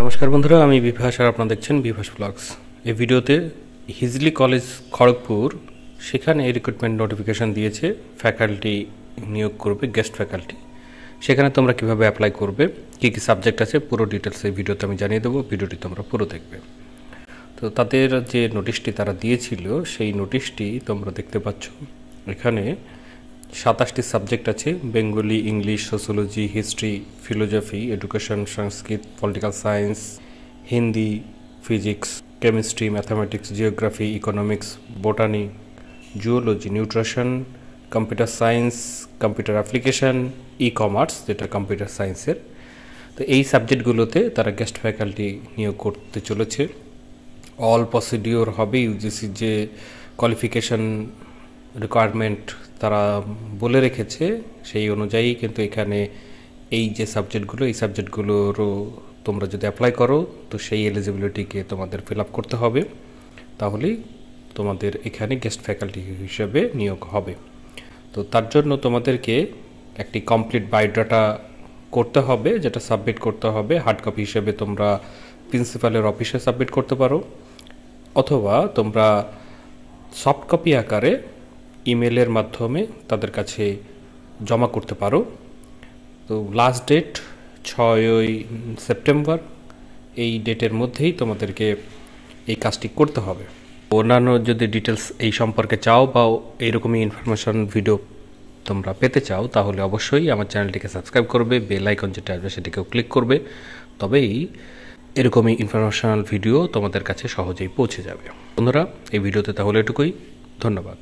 নমস্কার বন্ধুরা, আমি বিভাস আর আপনারা দেখছেন বিভাস ব্লগস। এই ভিডিওতে হিজলি কলেজ খড়গপুর সেখানে রিক্রুটমেন্ট নোটিফিকেশন দিয়েছে, ফ্যাকাল্টি নিয়োগ করবে, গেস্ট ফ্যাকাল্টি। সেখানে তোমরা কিভাবে অ্যাপ্লাই করবে, কী কী সাবজেক্ট আছে, পুরো ডিটেলস এই ভিডিওতে আমি জানিয়ে দেবো। ভিডিওটি তোমরা পুরো দেখবে। তো তাদের যে নোটিশটি তারা দিয়েছিল সেই নোটিশটি তোমরা দেখতে পাচ্ছ। এখানে 27টি সাবজেক্ট আছে: Bengali, English, sociology, history, philosophy, education, Sanskrit, political science, Hindi, physics, chemistry, mathematics, geography, economics, botany, zoology, nutrition, computer science, computer application, e commerce যেটা কম্পিউটার সায়েন্সের। তো এই সাবজেক্টগুলোতে তারা গেস্ট ফ্যাকাল্টি নিয়োগ করতে চলেছে। অল প্রসিডিওর হবে ইউজিসি যে কোয়ালিফিকেশন রিকোয়ারমেন্ট তারা বলে রেখেছে সেই অনুযায়ী কিন্তু এখানে এই যে সাবজেক্টগুলো, এই সাবজেক্টগুলোরও তোমরা যদি অ্যাপ্লাই করো তো সেই এলিজিবিলিটিকে তোমাদের ফিল আপ করতে হবে, তাহলেই তোমাদের এখানে গেস্ট ফ্যাকাল্টি হিসেবে নিয়োগ হবে। তো তার জন্য তোমাদেরকে একটি কমপ্লিট বায়োডাটা করতে হবে, যেটা সাবমিট করতে হবে। হার্ড কপি হিসেবে তোমরা প্রিন্সিপালের অফিসে সাবমিট করতে পারো, অথবা তোমরা সফট কপি আকারে ইমেলের মাধ্যমে তাদের কাছে জমা করতে পারো। তো লাস্ট ডেট 6ই সেপ্টেম্বর, এই ডেটের মধ্যেই তোমাদেরকে এই কাজটি করতে হবে। অন্যান্য যদি ডিটেলস এই সম্পর্কে চাও বা এইরকমই ইনফরমেশন ভিডিও তোমরা পেতে চাও, তাহলে অবশ্যই আমার চ্যানেলটিকে সাবস্ক্রাইব করবে, বেল আইকন যেটা আসবে সেটিকেও ক্লিক করবে, তবেই এরকমই ইনফরমেশনাল ভিডিও তোমাদের কাছে সহজেই পৌঁছে যাবে। বন্ধুরা, এই ভিডিওতে তাহলে এটুকুই। ধন্যবাদ।